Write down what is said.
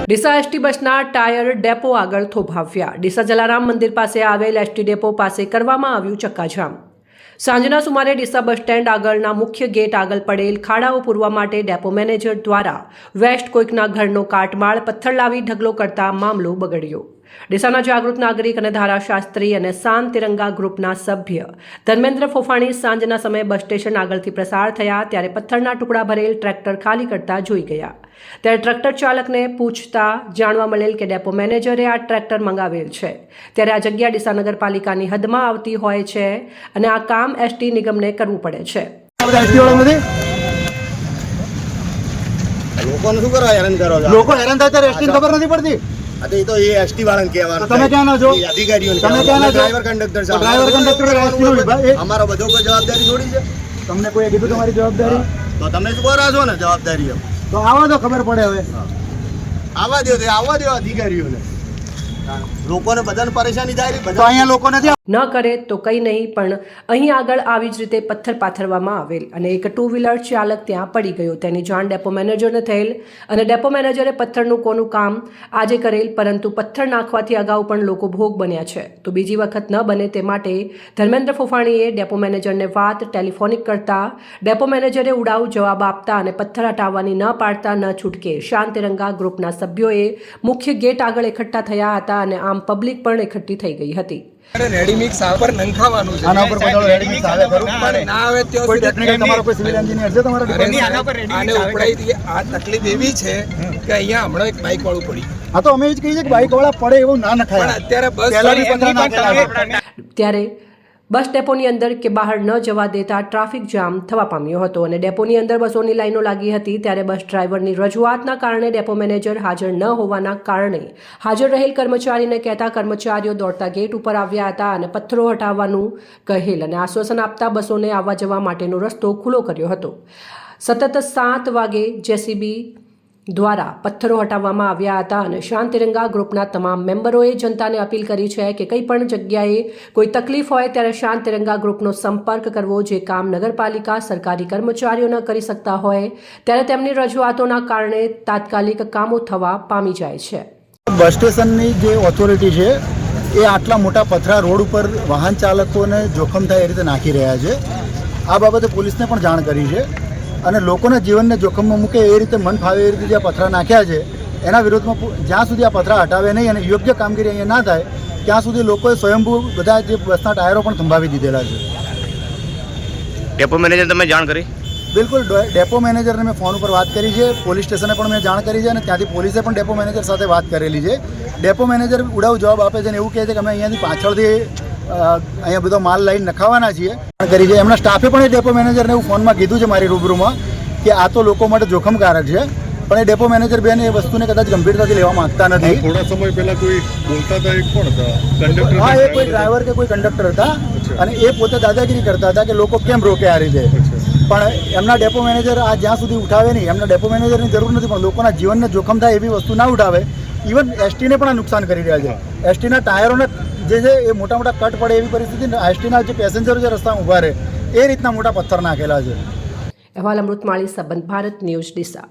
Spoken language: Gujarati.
ડીસા એસટી બસના ટાયર ડેપો આગળ થોભાવ્યા। ડીસા જલારામ મંદિર પાસે આવેલ એસટી ડેપો પાસે કરવામાં આવ્યું ચક્કાજામ। સાંજના સુમારે ડીસા બસ સ્ટેન્ડ આગળના મુખ્ય ગેટ આગળ પડેલ ખાડાઓ પૂરવા માટે ડેપો મેનેજર દ્વારા વેસ્ટ કોઈકના ઘરનો કાટમાળ પથ્થર લાવી ઢગલો કરતા મામલો બગડ્યો। ડીસાના જાગૃત નાગરિક અને ધારાશાસ્ત્રી અને શાંત તિરંગા ગ્રુપના સભ્ય ધર્મેન્દ્ર ફોફાણી સાંજના સમયે બસ સ્ટેશન આગળથી પ્રસાર થયા ત્યારે પથ્થરના ટુકડા ભરેલ ટ્રેક્ટર ખાલી કરતા જોઈ ગયા। ત્યારે ટ્રેક્ટર ચાલકને પૂછતા જાણવા મળેલ કે ડેપો મેનેજરે આ ટ્રેક્ટર મંગાવેલ છે, ત્યારે આ જગ્યા ડીસા નગરપાલિકાની હદમાં આવતી હોય છે અને આ કામ એસટી નિગમને કરવું પડે છે। લોકો હેરાન થાય ત્યારે એસટી ખબર નથી પડતી। એ તો એ એસટી વાળાને કહેવાનું। તમે ક્યાં ના છો? અધિકારીઓને તમે ક્યાં ના છો? ડ્રાઈવર કંડક્ટર સાહેબ, ડ્રાઈવર કંડક્ટર એસટી નો વિભાગ અમારો બધો કોઈ જવાબદારી થોડી છે। તમને કોઈ કીધું તમારી જવાબદારી? તો તમે શું કરો છો ને જવાબદારીઓ? તો આવા તો ખબર પડે। હવે આવવા દો અધિકારીઓને। લોકોને બધાને પરેશાની થાય તો અહીંયા લોકો નથી ન કરે તો કંઈ નહીં, પણ અહીં આગળ આવી જ રીતે પથ્થર પાથરવામાં આવેલ અને એક ટુ વ્હીલર ચાલક ત્યાં પડી ગયો। તેની જાણ ડેપો મેનેજરને થયેલ અને ડેપો મેનેજરે પથ્થરનું કોનું કામ આજે કરેલ, પરંતુ પથ્થર નાખવાથી અગાઉ પણ લોકો ભોગ બન્યા છે, તો બીજી વખત ન બને તે માટે ધર્મેન્દ્ર ફોફાણીએ ડેપો મેનેજરને વાત ટેલિફોનિક કરતા ડેપો મેનેજરે ઉડાવ જવાબ આપતા અને પથ્થર હટાવવાની ન પાડતા ન છૂટકે શાંત તિરંગા ગ્રુપના સભ્યોએ મુખ્ય ગેટ આગળ એકઠા થયા હતા અને આમ પબ્લિક પણ એકઠી થઈ ગઈ હતી। રેડી મિક્સ પર નંખાવાનું છે, આના ઉપર બધાનો રેડી મિક્સ આવે ખરું? પણ ના આવે તો કોઈ ટેકનિકલ તમારો કોઈ સિવિલ એન્જિનિયર છે તમારા ડિપાર્ટમેન્ટ? આને ઉપડાઈ દઈએ। આ તકલીફ એવી છે કે અહીંયા હમણાં એક બાઇક વાળું પડી, હા તો અમે જ કહીએ કે બાઈક વાળા પડે એવું ના નખાય। પણ અત્યારે બસ પહેલા બી પથ્થર નાખેલા છે। ત્યારે બસ ડેપોની અંદર કે બહાર ન જવા દેતા ટ્રાફિક જામ થવા પામ્યો હતો અને ડેપોની અંદર બસોની લાઈનો લાગી હતી। ત્યારે બસ ડ્રાઈવરની રજૂઆતના કારણે ડેપો મેનેજર હાજર ન હોવાના કારણે હાજર રહેલ કર્મચારીને કહેતા કર્મચારીઓ દોડતા ગેટ ઉપર આવ્યા હતા અને પથ્થરો હટાવવાનું કહેલ અને આશ્વાસન આપતા બસોને આવવા જવા માટેનો રસ્તો ખુલ્લો કર્યો હતો। સતત 7 વાગે જેસીબી દ્વારા પથ્થરો હટાવવામાં આવ્યા હતા અને શાંત તિરંગા ગ્રુપના તમામ મેમ્બરોએ જનતાને અપીલ કરી છે કે કંઈ પણ જગ્યાએ કોઈ તકલીફ હોય ત્યારે શાંત તિરંગા ગ્રુપનો સંપર્ક કરવો। જે કામ નગરપાલિકા સરકારી કર્મચારીઓ ન કરી શકતા હોય ત્યારે તેમની રજૂઆતોના કારણે તાત્કાલિક કામો થવા પામી જાય છે। બસ સ્ટેશનની જે ઓથોરિટી છે એ આટલા મોટા પથરા રોડ ઉપર વાહન ચાલકોને જોખમ થાય એ રીતે નાખી રહ્યા છે। આ બાબતે પોલીસને પણ જાણ કરી છે અને લોકોના જીવનને જોખમમાં મૂકે એ રીતે મન ફાવે એ રીતે જે પથરા નાખ્યા છે એના વિરોધમાં જ્યાં સુધી આ પથરા હટાવે નહીં અને યોગ્ય કામગીરી અહીંયા ના થાય ત્યાં સુધી લોકોએ સ્વયંભૂ બધા જે બસના ટાયરો પણ થંભાવી દીધેલા છે। ડેપો મેનેજર તમે જાણ કરી? બિલકુલ, ડેપો મેનેજરને મેં ફોન ઉપર વાત કરી છે, પોલીસ સ્ટેશને પણ મેં જાણ કરી છે અને ત્યાંથી પોલીસે પણ ડેપો મેનેજર સાથે વાત કરેલી છે। ડેપો મેનેજર ઉડાવ જવાબ આપે છે અને એવું કહે છે કે અમે અહીંયાથી પાછળથી અહીંયા બધો માલ લાઈન નખાવાના છીએ કરી છે। એમના સ્ટાફે પણ એ ડેપો મેનેજરને એવું ફોનમાં કીધું છે મારી રૂબરૂમાં કે આ તો લોકો માટે જોખમકારક છે, પણ એ ડેપો મેનેજર બેન એ વસ્તુને કદાચ ગંભીરતાથી લેવા માંગતા નથી। થોડા સમય પહેલા કોઈ બોલતા હતા, એક કોણ હતા? કંડક્ટર? હા, એ કોઈ ડ્રાઈવર કે કોઈ કંડક્ટર હતા અને એ પોતે દાદાગીરી કરતા હતા કે લોકો કેમ રોકે આ રીતે, પણ એમના ડેપો મેનેજર આ જ્યાં સુધી ઉઠાવે નહીં, એમના ડેપો મેનેજરની જરૂર નથી, પણ લોકોના જીવનને જોખમ થાય એવી વસ્તુ ના ઉઠાવે। ઇવન એસટીને પણ આ નુકસાન કરી રહ્યા છે। એસટીના ટાયરોને જે છે એ મોટા મોટા કટ પડે એવી પરિસ્થિતિ, એસટીના જે પેસેન્જરો જે રસ્તામાં ઊભા રહે એ રીતના મોટા પથ્થર નાખેલા છે। અહેવાલ અમૃતમાળી, સંબંધ ભારત ન્યૂઝ, ડીસા।